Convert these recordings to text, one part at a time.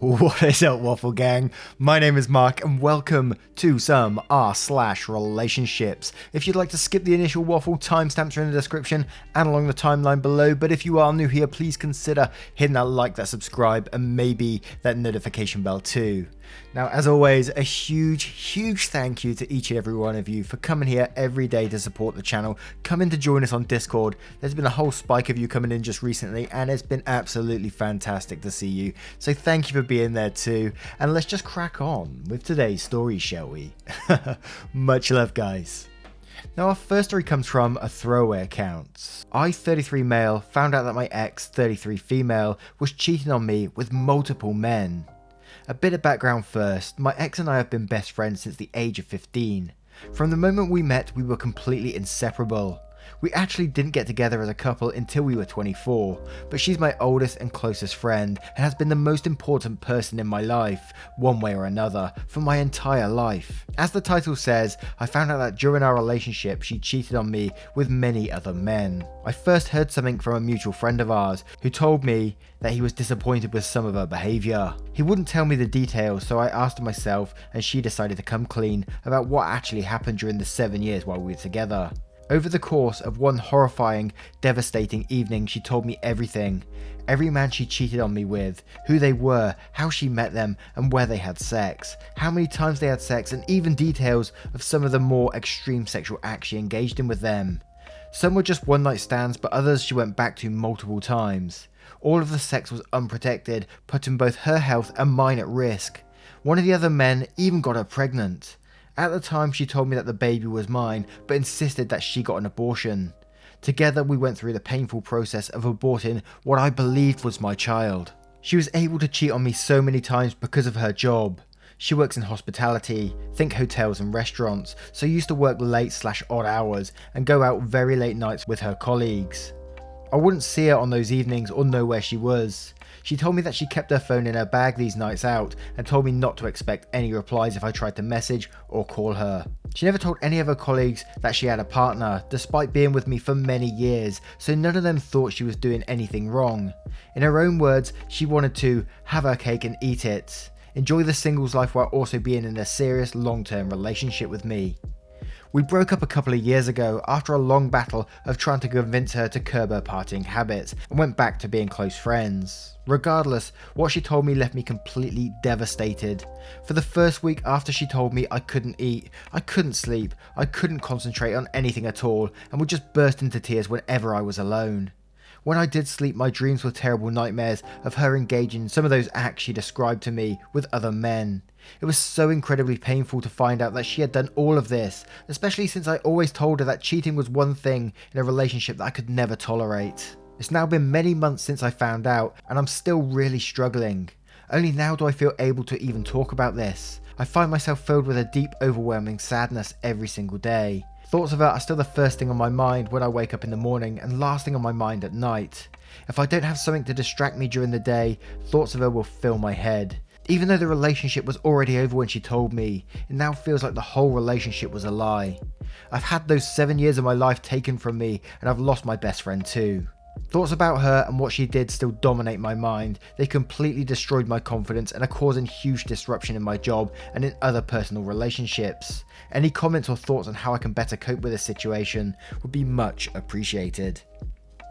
What is up, Waffle Gang? My name is Mark and welcome to some r/relationships. If you'd like to skip the initial waffle, timestamps are in the description and along the timeline below, but if you are new here, please consider hitting that like, that subscribe, and maybe that notification bell too. Now, as always, a huge thank you to each and every one of you for coming here every day to support the channel, coming to join us on Discord. There's been a whole spike of you coming in just recently, and it's been absolutely fantastic to see you. So thank you for being there too, and let's just crack on with today's story, shall we? Much love, guys. Now, our first story comes from a throwaway account. I, 33 male, found out that my ex, 33 female, was cheating on me with multiple men. A bit of background first, my ex and I have been best friends since the age of 15. From the moment we met, we were completely inseparable. We actually didn't get together as a couple until we were 24, but she's my oldest and closest friend and has been the most important person in my life, one way or another, for my entire life. As the title says, I found out that during our relationship she cheated on me with many other men. I first heard something from a mutual friend of ours who told me that he was disappointed with some of her behaviour. He wouldn't tell me the details, so I asked her myself and she decided to come clean about what actually happened during the 7 years while we were together. Over the course of one horrifying, devastating evening, she told me everything. Every man she cheated on me with, who they were, how she met them, and where they had sex, how many times they had sex, and even details of some of the more extreme sexual acts she engaged in with them. Some were just one-night stands, but others she went back to multiple times. All of the sex was unprotected, putting both her health and mine at risk. One of the other men even got her pregnant. At the time, she told me that the baby was mine, but insisted that she got an abortion. Together, we went through the painful process of aborting what I believed was my child. She was able to cheat on me so many times because of her job. She works in hospitality, think hotels and restaurants, so used to work late/odd hours and go out very late nights with her colleagues. I wouldn't see her on those evenings or know where she was. She told me that she kept her phone in her bag these nights out and told me not to expect any replies if I tried to message or call her. She never told any of her colleagues that she had a partner, despite being with me for many years, so none of them thought she was doing anything wrong. In her own words, she wanted to have her cake and eat it, enjoy the singles life while also being in a serious long-term relationship with me. We broke up a couple of years ago after a long battle of trying to convince her to curb her partying habits and went back to being close friends. Regardless, what she told me left me completely devastated. For the first week after she told me, I couldn't eat, I couldn't sleep, I couldn't concentrate on anything at all and would just burst into tears whenever I was alone. When I did sleep, my dreams were terrible nightmares of her engaging in some of those acts she described to me with other men. It was so incredibly painful to find out that she had done all of this, especially since I always told her that cheating was one thing in a relationship that I could never tolerate. It's now been many months since I found out, and I'm still really struggling. Only now do I feel able to even talk about this. I find myself filled with a deep, overwhelming sadness every single day. Thoughts of her are still the first thing on my mind when I wake up in the morning and last thing on my mind at night. If I don't have something to distract me during the day, thoughts of her will fill my head. Even though the relationship was already over when she told me, it now feels like the whole relationship was a lie. I've had those 7 years of my life taken from me and I've lost my best friend too. Thoughts about her and what she did still dominate my mind. They completely destroyed my confidence and are causing huge disruption in my job and in other personal relationships. Any comments or thoughts on how I can better cope with this situation would be much appreciated.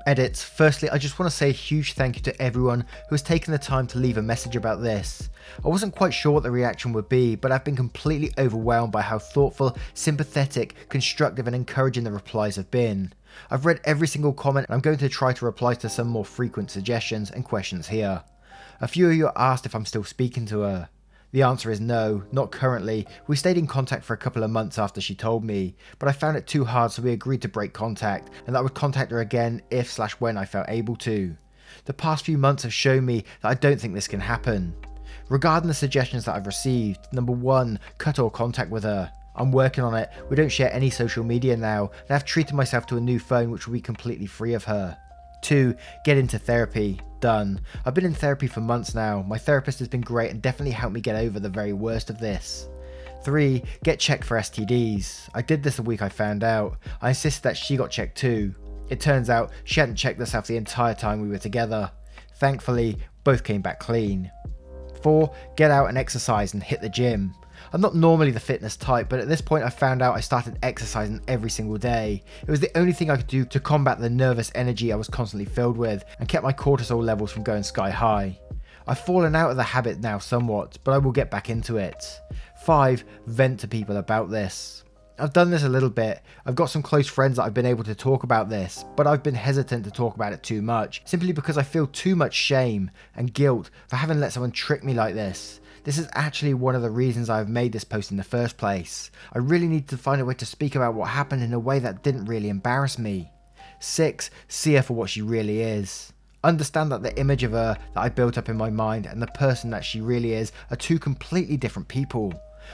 Edits. Firstly, I just want to say a huge thank you to everyone who has taken the time to leave a message about this. I wasn't quite sure what the reaction would be, but I've been completely overwhelmed by how thoughtful, sympathetic, constructive and encouraging the replies have been. I've read every single comment and I'm going to try to reply to some more frequent suggestions and questions here. A few of you asked if I'm still speaking to her. The answer is no, not currently. We stayed in contact for a couple of months after she told me, but I found it too hard so we agreed to break contact and that I would contact her again if/when I felt able to. The past few months have shown me that I don't think this can happen. Regarding the suggestions that I've received, number 1, cut all contact with her. I'm working on it, we don't share any social media now, and I've treated myself to a new phone which will be completely free of her. 2. Get into therapy. Done. I've been in therapy for months now. My therapist has been great and definitely helped me get over the very worst of this. 3. Get checked for STDs. I did this the week I found out. I insisted that she got checked too. It turns out she hadn't checked herself the entire time we were together. Thankfully, both came back clean. 4. Get out and exercise and hit the gym. I'm not normally the fitness type, but at this point I found out I started exercising every single day. It was the only thing I could do to combat the nervous energy I was constantly filled with and kept my cortisol levels from going sky high. I've fallen out of the habit now somewhat, but I will get back into it. 5. Vent to people about this. I've done this a little bit. I've got some close friends that I've been able to talk about this, but I've been hesitant to talk about it too much, simply because I feel too much shame and guilt for having let someone trick me like this. This is actually one of the reasons I've made this post in the first place. I really need to find a way to speak about what happened in a way that didn't really embarrass me. 6. See her for what she really is. Understand that the image of her that I built up in my mind and the person that she really is are two completely different people.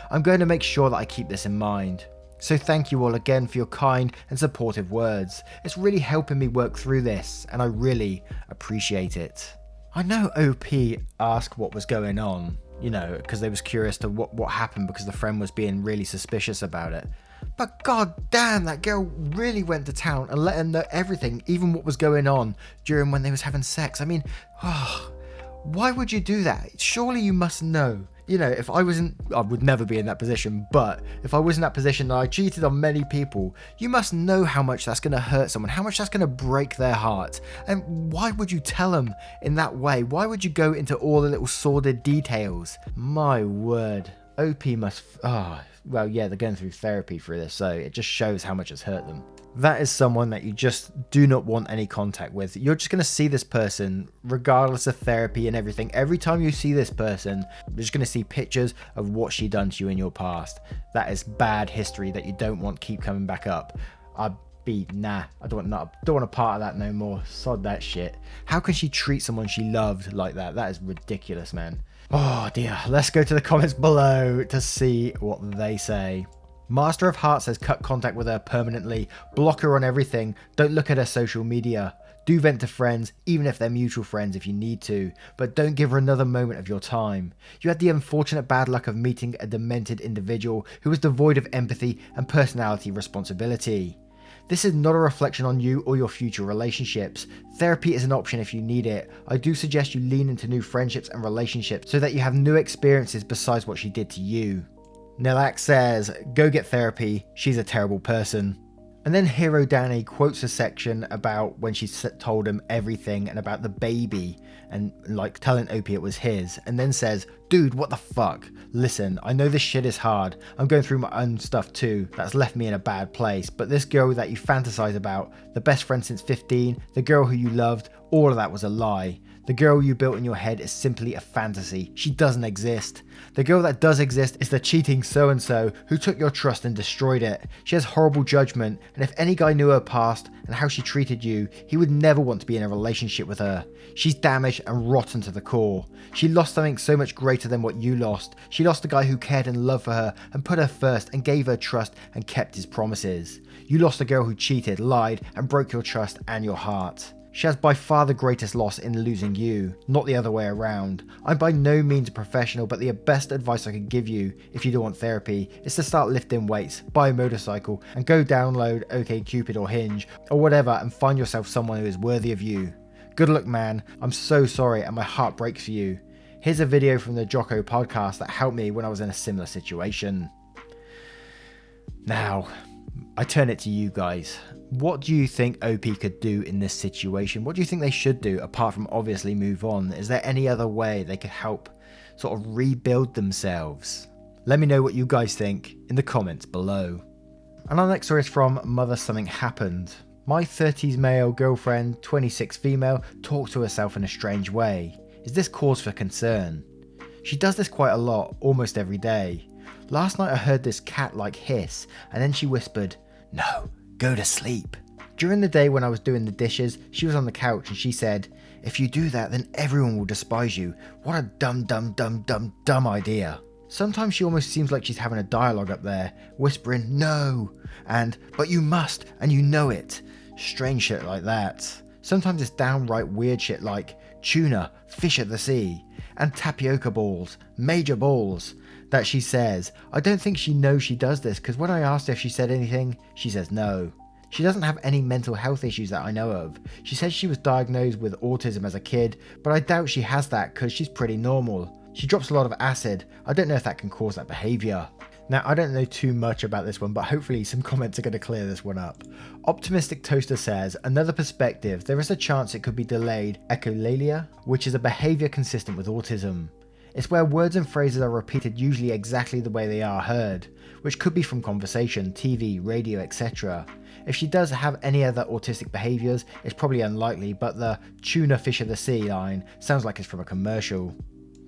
I'm going to make sure that I keep this in mind. So thank you all again for your kind and supportive words. It's really helping me work through this, and I really appreciate it. I know OP asked what was going on, because they was curious to what happened because the friend was being really suspicious about it. But god damn, that girl really went to town and let him know everything, even what was going on during when they was having sex. I mean, why would you do that? Surely you must know. If I would never be in that position, but if I was in that position and I cheated on many people, you must know how much that's going to hurt someone, how much that's going to break their heart. And why would you tell them in that way? Why would you go into all the little sordid details? My word. OP must... well, yeah, they're going through therapy for this, so it just shows how much it's hurt them. That is someone that you just do not want any contact with. You're just going to see this person, regardless of therapy and everything. Every time you see this person, you're just going to see pictures of what she done to you in your past. That is bad history that you don't want keep coming back up. I don't want a part of that no more. Sod that shit. How can she treat someone she loved like that? That is ridiculous, man. Oh dear. Let's go to the comments below to see what they say. Master of Heart says cut contact with her permanently, block her on everything, don't look at her social media, do vent to friends, even if they're mutual friends if you need to, but don't give her another moment of your time. You had the unfortunate bad luck of meeting a demented individual who was devoid of empathy and personality responsibility. This is not a reflection on you or your future relationships. Therapy is an option if you need it. I do suggest you lean into new friendships and relationships so that you have new experiences besides what she did to you. Nilak says, go get therapy, she's a terrible person. And then Hero Danny quotes a section about when she told him everything and about the baby and telling OP it was his, and then says, dude, what the fuck? Listen, I know this shit is hard. I'm going through my own stuff too. That's left me in a bad place. But this girl that you fantasize about, the best friend since 15, the girl who you loved, all of that was a lie. The girl you built in your head is simply a fantasy. She doesn't exist. The girl that does exist is the cheating so-and-so who took your trust and destroyed it. She has horrible judgment, and if any guy knew her past and how she treated you, he would never want to be in a relationship with her. She's damaged and rotten to the core. She lost something so much greater than what you lost. She lost a guy who cared and loved for her and put her first and gave her trust and kept his promises. You lost a girl who cheated, lied, and broke your trust and your heart. She has by far the greatest loss in losing you, not the other way around. I'm by no means a professional, but the best advice I could give you, if you do want therapy, is to start lifting weights, buy a motorcycle, and go download OkCupid or Hinge, or whatever, and find yourself someone who is worthy of you. Good luck, man. I'm so sorry and my heart breaks for you. Here's a video from the Jocko podcast that helped me when I was in a similar situation. Now, I turn it to you guys. What do you think OP could do in this situation? What do you think they should do apart from obviously move on? Is there any other way they could help sort of rebuild themselves? Let me know what you guys think in the comments below. And our next story is from Mother Something Happened. My 30s male girlfriend, 26 female, talks to herself in a strange way. Is this cause for concern? She does this quite a lot, almost every day. Last night I heard this cat-like hiss, and then she whispered, "No, go to sleep." During the day when I was doing the dishes, she was on the couch and she said, "If you do that, then everyone will despise you. What a dumb idea." Sometimes she almost seems like she's having a dialogue up there, whispering, "No," and "but you must, and you know it." Strange shit like that. Sometimes it's downright weird shit like tuna, fish at the sea, and tapioca balls, major balls, that she says. I don't think she knows she does this, because when I asked her if she said anything, she says no. She doesn't have any mental health issues that I know of. She says she was diagnosed with autism as a kid, but I doubt she has that because she's pretty normal. She drops a lot of acid. I don't know if that can cause that behaviour. Now, I don't know too much about this one, but hopefully some comments are going to clear this one up. Optimistic Toaster says, another perspective, there is a chance it could be delayed echolalia, which is a behaviour consistent with autism. It's where words and phrases are repeated usually exactly the way they are heard, which could be from conversation, TV, radio, etc. If she does have any other autistic behaviours, it's probably unlikely, but the tuna fish of the sea line sounds like it's from a commercial.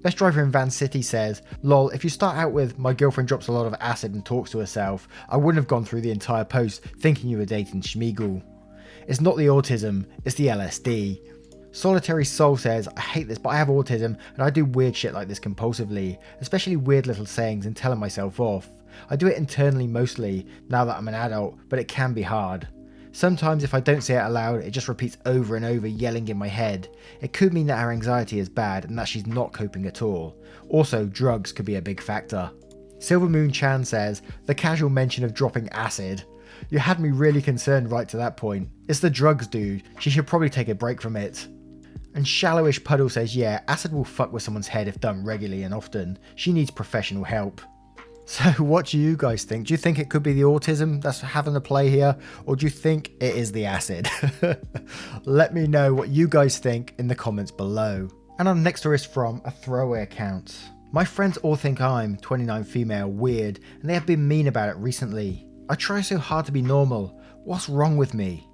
Best Driver in Van City says, lol, if you start out with, my girlfriend drops a lot of acid and talks to herself, I wouldn't have gone through the entire post thinking you were dating Schmeagol. It's not the autism, it's the LSD. Solitary Soul says, I hate this, but I have autism and I do weird shit like this compulsively, especially weird little sayings and telling myself off. I do it internally mostly, now that I'm an adult, but it can be hard. Sometimes if I don't say it aloud, it just repeats over and over, yelling in my head. It could mean that her anxiety is bad and that she's not coping at all. Also, drugs could be a big factor. Silver Moon Chan says, the casual mention of dropping acid. You had me really concerned right to that point. It's the drugs, dude. She should probably take a break from it. And Shallowish Puddle says, yeah, acid will fuck with someone's head if done regularly and often. She needs professional help. So what do you guys think? Do you think it could be the autism that's having a play here? Or do you think it is the acid? Let me know what you guys think in the comments below. And our next story is from a throwaway account. My friends all think I'm 29 female weird and they have been mean about it recently. I try so hard to be normal. What's wrong with me?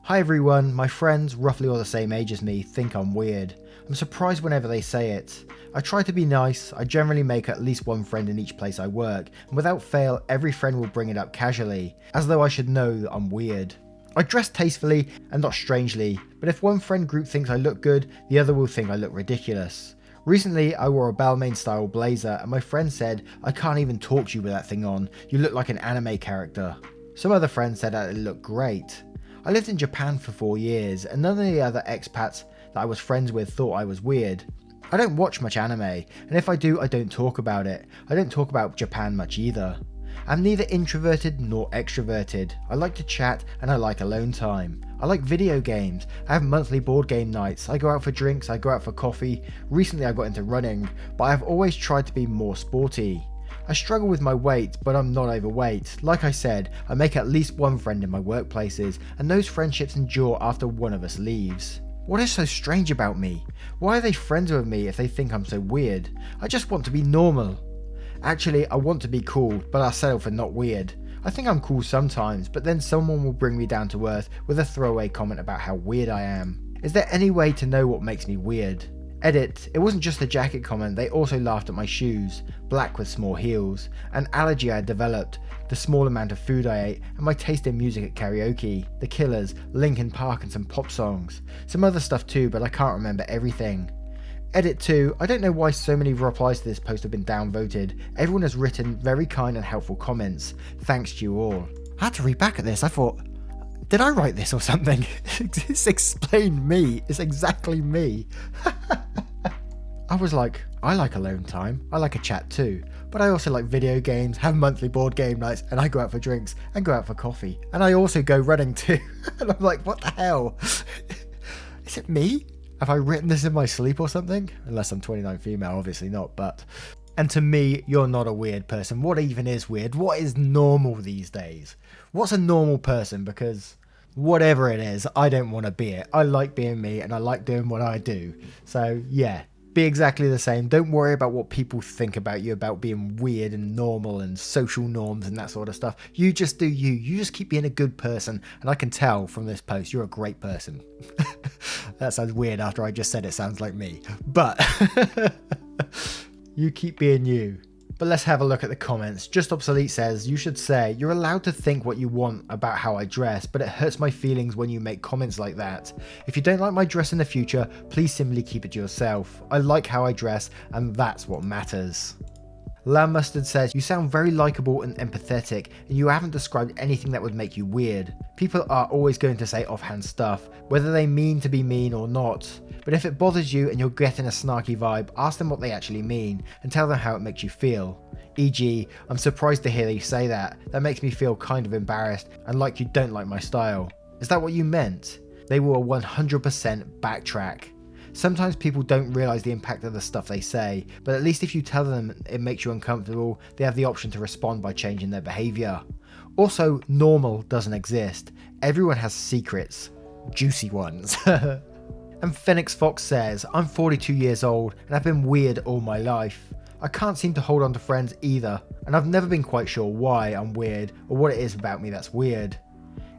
Hi everyone, my friends, roughly all the same age as me, think I'm weird. I'm surprised whenever they say it. I try to be nice, I generally make at least one friend in each place I work, and without fail, every friend will bring it up casually, as though I should know that I'm weird. I dress tastefully and not strangely, but if one friend group thinks I look good, the other will think I look ridiculous. Recently, I wore a Balmain style blazer and my friend said, I can't even talk to you with that thing on, you look like an anime character. Some other friends said that it looked great. I lived in Japan for 4 years and none of the other expats that I was friends with thought I was weird. I don't watch much anime, and if I do, I don't talk about it. I don't talk about Japan much either. I'm neither introverted nor extroverted. I like to chat and I like alone time. I like video games. I have monthly board game nights. I go out for drinks, I go out for coffee. Recently I got into running, but I've always tried to be more sporty. I struggle with my weight, but I'm not overweight. Like I said, I make at least one friend in my workplaces, and those friendships endure after one of us leaves. What is so strange about me? Why are they friends with me if they think I'm so weird? I just want to be normal. Actually, I want to be cool, but I'll settle for not weird. I think I'm cool sometimes, but then someone will bring me down to earth with a throwaway comment about how weird I am. Is there any way to know what makes me weird? Edit, it wasn't just the jacket comment, they also laughed at my shoes, black with small heels, an allergy I had developed, the small amount of food I ate, and my taste in music at karaoke, The Killers, Linkin Park and some pop songs. Some other stuff too, but I can't remember everything. Edit 2, I don't know why so many replies to this post have been downvoted. Everyone has written very kind and helpful comments. Thanks to you all. I had to read back at this, I thought, did I write this or something? This explained me. It's exactly me. I was like, I like alone time. I like a chat too. But I also like video games, have monthly board game nights, and I go out for drinks and go out for coffee. And I also go running too. And I'm like, what the hell? Is it me? Have I written this in my sleep or something? Unless I'm 29 female, obviously not, but... And to me, you're not a weird person. What even is weird? What is normal these days? What's a normal person? Because whatever it is, I don't want to be it. I like being me and I like doing what I do. So yeah, be exactly the same. Don't worry about what people think about you, about being weird and normal and social norms and that sort of stuff. You just do you. You just keep being a good person. And I can tell from this post, you're a great person. That sounds weird after I just said it sounds like me. But... You keep being you. But let's have a look at the comments. Just Obsolete says, you should say, you're allowed to think what you want about how I dress, but it hurts my feelings when you make comments like that. If you don't like my dress in the future, please simply keep it to yourself. I like how I dress, and that's what matters. Lamb Mustard says, you sound very likable and empathetic, and you haven't described anything that would make you weird. People are always going to say offhand stuff, whether they mean to be mean or not. But if it bothers you and you're getting a snarky vibe, ask them what they actually mean, and tell them how it makes you feel. E.g., I'm surprised to hear you say that. That makes me feel kind of embarrassed, and like you don't like my style. Is that what you meant? They will 100% backtrack. Sometimes people don't realise the impact of the stuff they say, but at least if you tell them it makes you uncomfortable, they have the option to respond by changing their behaviour. Also, normal doesn't exist. Everyone has secrets. Juicy ones. And Phoenix Fox says, I'm 42 years old and I've been weird all my life. I can't seem to hold on to friends either, and I've never been quite sure why I'm weird or what it is about me that's weird.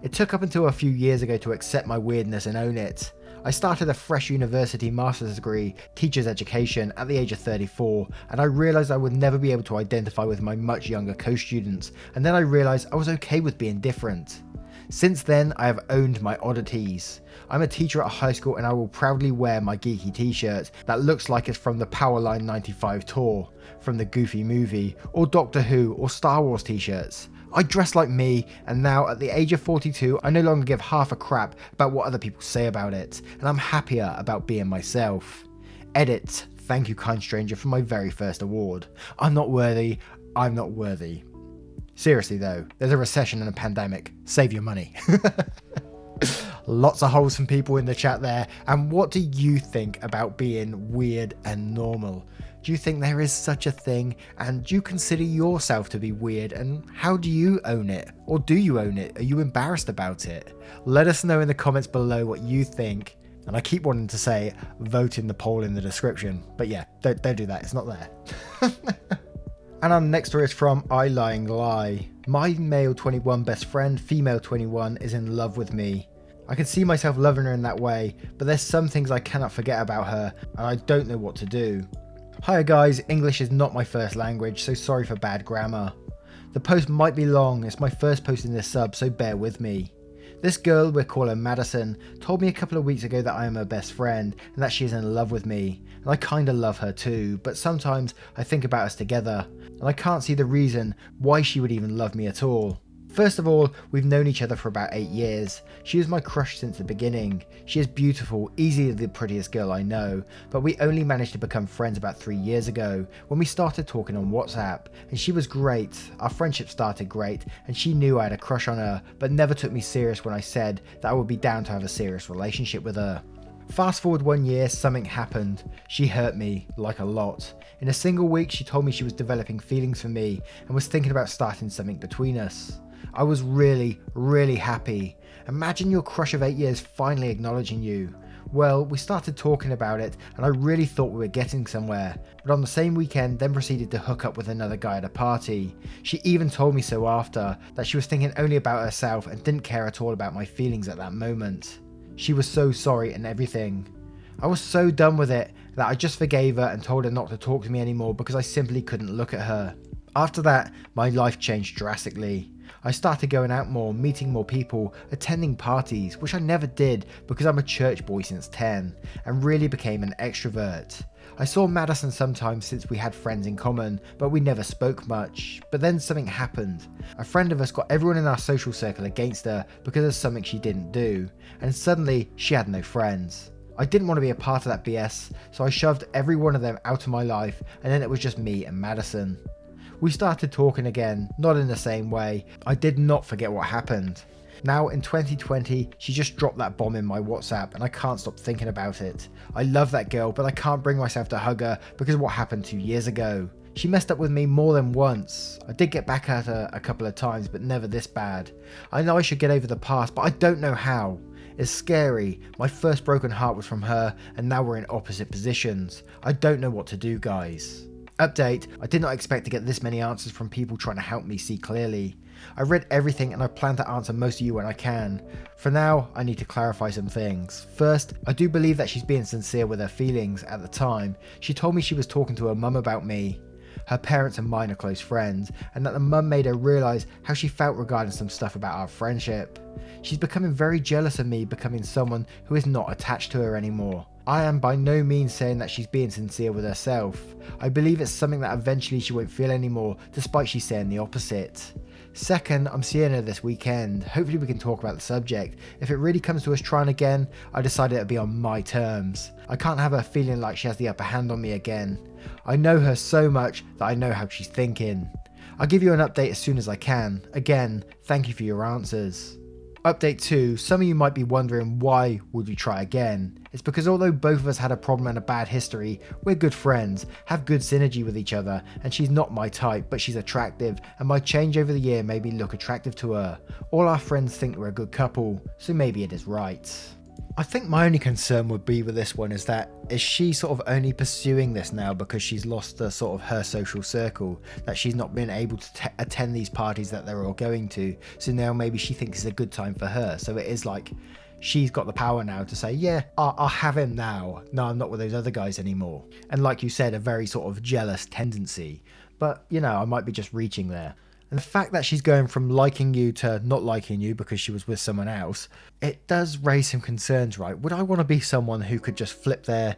It took up until a few years ago to accept my weirdness and own it. I started a fresh university master's degree, teacher's education, at the age of 34, and I realised I would never be able to identify with my much younger co-students, and then I realised I was okay with being different. Since then, I have owned my oddities. I'm a teacher at a high school and I will proudly wear my geeky t-shirt that looks like it's from the Powerline 95 tour, from the Goofy movie, or Doctor Who or Star Wars t-shirts. I dress like me, and now at the age of 42, I no longer give half a crap about what other people say about it, and I'm happier about being myself. Edit, thank you kind stranger for my very first award. I'm not worthy, I'm not worthy. Seriously though, there's a recession and a pandemic. Save your money. Lots of wholesome people in the chat there. And what do you think about being weird and normal? Do you think there is such a thing? And do you consider yourself to be weird? And how do you own it? Or do you own it? Are you embarrassed about it? Let us know in the comments below what you think. And I keep wanting to say, vote in the poll in the description. But yeah, don't do that. It's not there. And our next story is from I Lying Lie. My male 21 best friend, female 21, is in love with me. I can see myself loving her in that way, but there's some things I cannot forget about her, and I don't know what to do. Hiya guys, English is not my first language, so sorry for bad grammar. The post might be long, it's my first post in this sub, so bear with me. This girl, we'll call her Madison, told me a couple of weeks ago that I am her best friend and that she is in love with me, and I kinda love her too, but sometimes I think about us together, and I can't see the reason why she would even love me at all. First of all, we've known each other for about 8 years. She is my crush since the beginning. She is beautiful, easily the prettiest girl I know, but we only managed to become friends about 3 years ago, when we started talking on WhatsApp, and she was great. Our friendship started great, and she knew I had a crush on her, but never took me serious when I said that I would be down to have a serious relationship with her. Fast forward 1 year, something happened. She hurt me, like a lot. In a single week, she told me she was developing feelings for me, and was thinking about starting something between us. I was really, really happy. Imagine your crush of 8 years finally acknowledging you. Well, we started talking about it and I really thought we were getting somewhere, but on the same weekend then proceeded to hook up with another guy at a party. She even told me so after, that she was thinking only about herself and didn't care at all about my feelings at that moment. She was so sorry and everything. I was so done with it that I just forgave her and told her not to talk to me anymore because I simply couldn't look at her. After that, my life changed drastically. I started going out more, meeting more people, attending parties, which I never did because I'm a church boy since 10, and really became an extrovert. I saw Madison sometimes since we had friends in common, but we never spoke much. But then something happened. A friend of us got everyone in our social circle against her because of something she didn't do, and suddenly she had no friends. I didn't want to be a part of that BS, so I shoved every one of them out of my life, and then it was just me and Madison. We started talking again, not in the same way. I did not forget what happened. Now in 2020, she just dropped that bomb in my WhatsApp and I can't stop thinking about it. I love that girl, but I can't bring myself to hug her because of what happened 2 years ago. She messed up with me more than once. I did get back at her a couple of times, but never this bad. I know I should get over the past, but I don't know how. It's scary. My first broken heart was from her, and now we're in opposite positions. I don't know what to do, guys. Update, I did not expect to get this many answers from people trying to help me see clearly. I read everything and I plan to answer most of you when I can. For now, I need to clarify some things. First, I do believe that she's being sincere with her feelings at the time. She told me she was talking to her mum about me. Her parents and mine are close friends, and that the mum made her realise how she felt regarding some stuff about our friendship. She's becoming very jealous of me becoming someone who is not attached to her anymore. I am by no means saying that she's being sincere with herself. I believe it's something that eventually she won't feel anymore, despite she saying the opposite. Second, I'm seeing her this weekend. Hopefully we can talk about the subject. If it really comes to us trying again, I decided it'd be on my terms. I can't have her feeling like she has the upper hand on me again. I know her so much that I know how she's thinking. I'll give you an update as soon as I can. Again, thank you for your answers. Update 2, some of you might be wondering why would we try again. It's because although both of us had a problem and a bad history, we're good friends, have good synergy with each other, and she's not my type, but she's attractive, and my change over the year made me look attractive to her. All our friends think we're a good couple, so maybe it is right. I think my only concern would be with this one is she sort of only pursuing this now because she's lost the sort of her social circle, that she's not been able to attend these parties that they're all going to, so now maybe she thinks it's a good time for her. So it is like she's got the power now to say, yeah, I'll have him now. No, I'm not with those other guys anymore. And like you said, a very sort of jealous tendency, but you know, I might be just reaching there. And the fact that she's going from liking you to not liking you because she was with someone else, it does raise some concerns, right? Would I want to be someone who could just flip their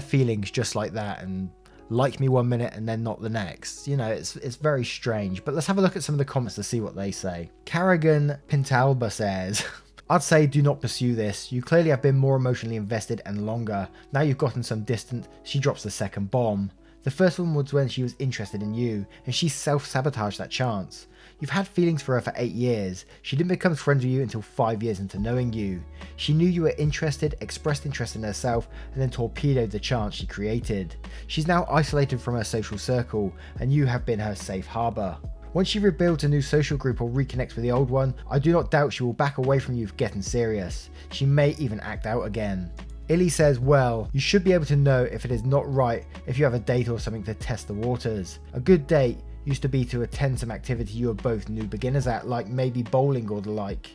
feelings just like that and like me one minute and then not the next? You know, it's very strange. But let's have a look at some of the comments to see what they say. Carrigan Pintalba says, I'd say do not pursue this. You clearly have been more emotionally invested and longer. Now you've gotten some distance. She drops the second bomb. The first one was when she was interested in you, and she self-sabotaged that chance. You've had feelings for her for 8 years. She didn't become friends with you until 5 years into knowing you. She knew you were interested, expressed interest in herself, and then torpedoed the chance she created. She's now isolated from her social circle, and you have been her safe harbour. Once she rebuilds a new social group or reconnects with the old one, I do not doubt she will back away from you for getting serious. She may even act out again. Illy says, well, you should be able to know if it is not right if you have a date or something to test the waters. A good date used to be to attend some activity you are both new beginners at, like maybe bowling or the like.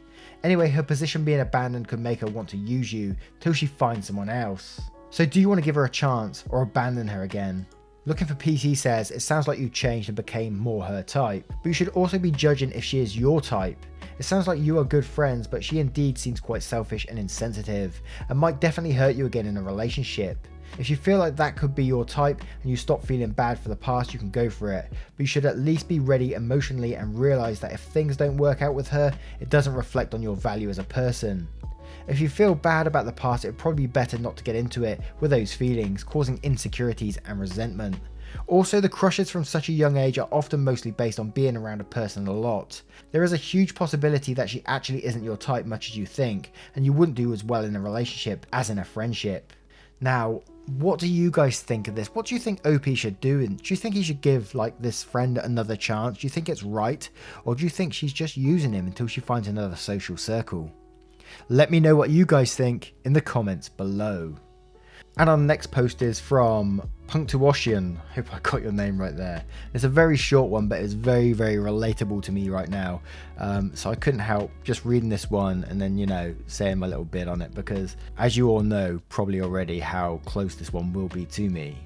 Anyway, her position being abandoned could make her want to use you till she finds someone else. So do you want to give her a chance or abandon her again? Looking for PC says, it sounds like you changed and became more her type, but you should also be judging if she is your type. It sounds like you are good friends, but she indeed seems quite selfish and insensitive, and might definitely hurt you again in a relationship. If you feel like that could be your type and you stop feeling bad for the past, you can go for it, but you should at least be ready emotionally and realise that if things don't work out with her, it doesn't reflect on your value as a person. If you feel bad about the past, it would probably be better not to get into it with those feelings, causing insecurities and resentment. Also, the crushes from such a young age are often mostly based on being around a person a lot. There is a huge possibility that she actually isn't your type much as you think, and you wouldn't do as well in a relationship as in a friendship. Now, what do you guys think of this? What do you think OP should do? And do you think he should give like this friend another chance? Do you think it's right? Or do you think she's just using him until she finds another social circle? Let me know what you guys think in the comments below. And our next post is from Punctuation. Hope I got your name right there. It's a very short one, but it's very, very relatable to me right now. So I couldn't help just reading this one and then, you know, saying my little bit on it, because as you all know probably already how close this one will be to me.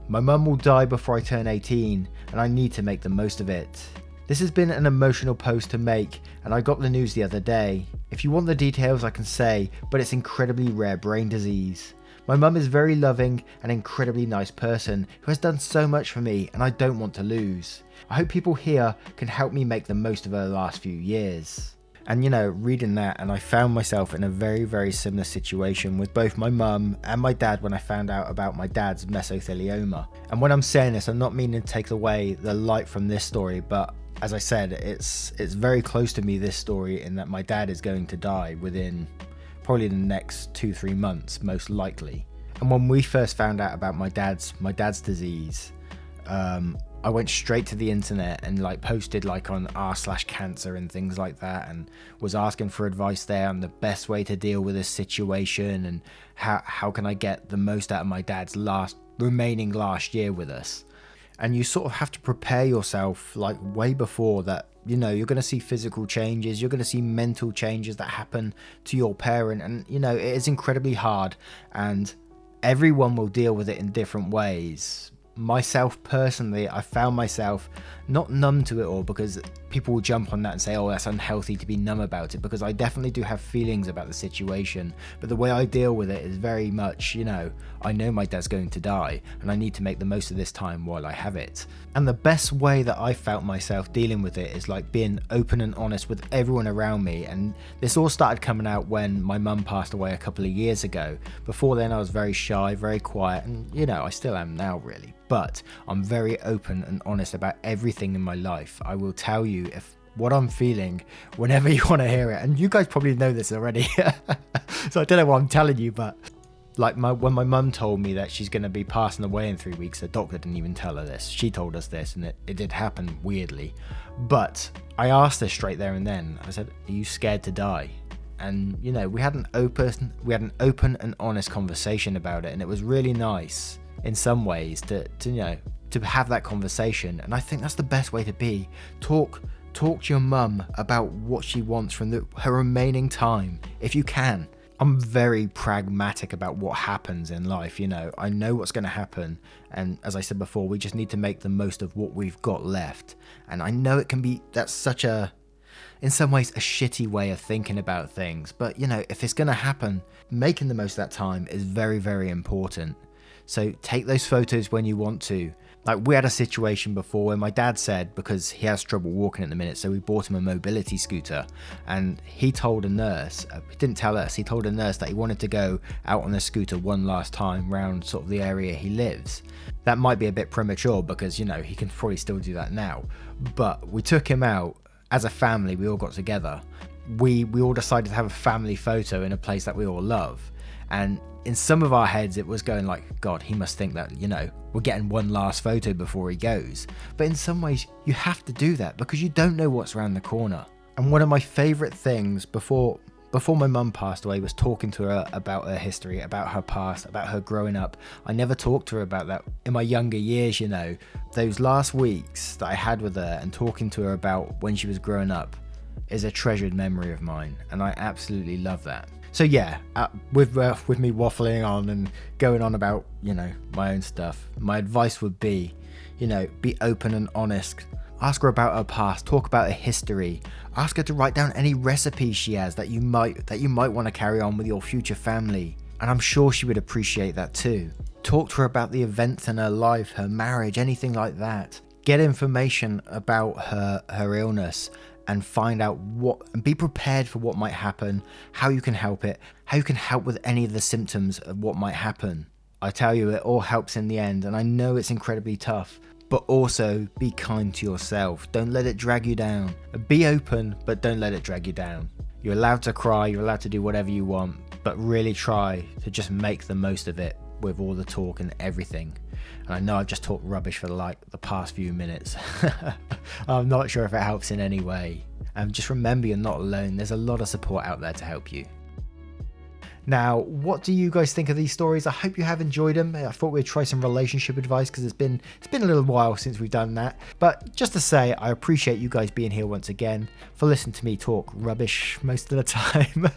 My mum will die before I turn 18 and I need to make the most of it. This has been an emotional post to make, and I got the news the other day. If you want the details I can say, but it's incredibly rare brain disease. My mum is very loving and incredibly nice person who has done so much for me, and I don't want to lose. I hope people here can help me make the most of her last few years. And you know, reading that, and I found myself in a very, very similar situation with both my mum and my dad when I found out about my dad's mesothelioma. And when I'm saying this, I'm not meaning to take away the light from this story, but as I said, it's very close to me, this story, in that my dad is going to die within probably the next 2-3 months, most likely. And when we first found out about my dad's disease, I went straight to the internet and like posted like on r/cancer and things like that, and was asking for advice there on the best way to deal with this situation and how can I get the most out of my dad's remaining last year with us. And you sort of have to prepare yourself like way before that. You know, you're going to see physical changes, you're going to see mental changes that happen to your parent, and you know, it is incredibly hard, and everyone will deal with it in different ways. Myself personally, I found myself not numb to it all, because people will jump on that and say, oh, that's unhealthy to be numb about it, because I definitely do have feelings about the situation, but the way I deal with it is very much, you know, I know my dad's going to die and I need to make the most of this time while I have it. And the best way that I felt myself dealing with it is like being open and honest with everyone around me. And this all started coming out when my mum passed away a couple of years ago. Before then I was very shy, very quiet, and you know, I still am now really, but I'm very open and honest about everything in my life. I will tell you if what I'm feeling whenever you want to hear it. And you guys probably know this already. So I don't know what I'm telling you, but like when my mum told me that she's going to be passing away in 3 weeks, the doctor didn't even tell her this. She told us this, and it did happen weirdly. But I asked her straight there and then, I said, are you scared to die? And, you know, we had an open and honest conversation about it. And it was really nice in some ways to have that conversation. And I think that's the best way to be. Talk to your mum about what she wants from her remaining time, if you can. I'm very pragmatic about what happens in life, you know. I know what's going to happen, and as I said before, we just need to make the most of what we've got left. And I know that's such in some ways, a shitty way of thinking about things, but you know, if it's going to happen, making the most of that time is very, very important. So take those photos when you want to. Like, we had a situation before where my dad said, because he has trouble walking at the minute, so we bought him a mobility scooter, and he told a nurse, he didn't tell us, he told a nurse that he wanted to go out on the scooter one last time round sort of the area he lives. That might be a bit premature because, you know, he can probably still do that now, but we took him out as a family. We all got together. We all decided to have a family photo in a place that we all love. And in some of our heads, it was going like, God, he must think that, you know, we're getting one last photo before he goes. But in some ways, you have to do that because you don't know what's around the corner. And one of my favorite things before my mum passed away was talking to her about her history, about her past, about her growing up. I never talked to her about that in my younger years, you know. Those last weeks that I had with her and talking to her about when she was growing up is a treasured memory of mine, and I absolutely love that. So yeah, with me waffling on and going on about, you know, my own stuff, my advice would be, you know, be open and honest. Ask her about her past, talk about her history, ask her to write down any recipes she has that you might want to carry on with your future family. And I'm sure she would appreciate that too. Talk to her about the events in her life, her marriage, anything like that. Get information about her illness and find out and be prepared for what might happen, how you can help it, how you can help with any of the symptoms of what might happen. I tell you, it all helps in the end, and I know it's incredibly tough, but also be kind to yourself. Don't let it drag you down. Be open, but don't let it drag you down. You're allowed to cry, you're allowed to do whatever you want, but really try to just make the most of it with all the talk and everything. And I know I've just talked rubbish for like the past few minutes. I'm not sure if it helps in any way. Just remember, you're not alone. There's a lot of support out there to help you. Now, what do you guys think of these stories? I hope you have enjoyed them. I thought we'd try some relationship advice because it's been a little while since we've done that. But just to say, I appreciate you guys being here once again, for listening to me talk rubbish most of the time.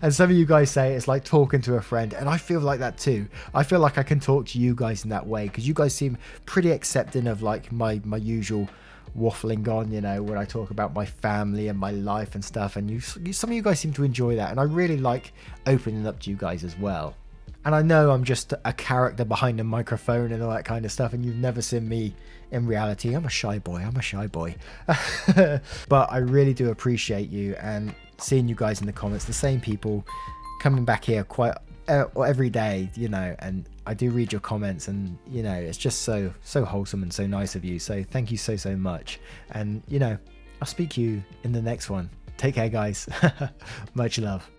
And some of you guys say it's like talking to a friend, and I feel like that too. I feel like I can talk to you guys in that way because you guys seem pretty accepting of like my usual waffling on, you know, when I talk about my family and my life and stuff, and some of you guys seem to enjoy that, and I really like opening up to you guys as well. And I know I'm just a character behind a microphone and all that kind of stuff, and you've never seen me in reality. I'm a shy boy. But I really do appreciate you and seeing you guys in the comments, the same people coming back here quite every day, you know, and I do read your comments, and you know, it's just so wholesome and so nice of you. So thank you so much. And you know, I'll speak to you in the next one. Take care, guys. Much love.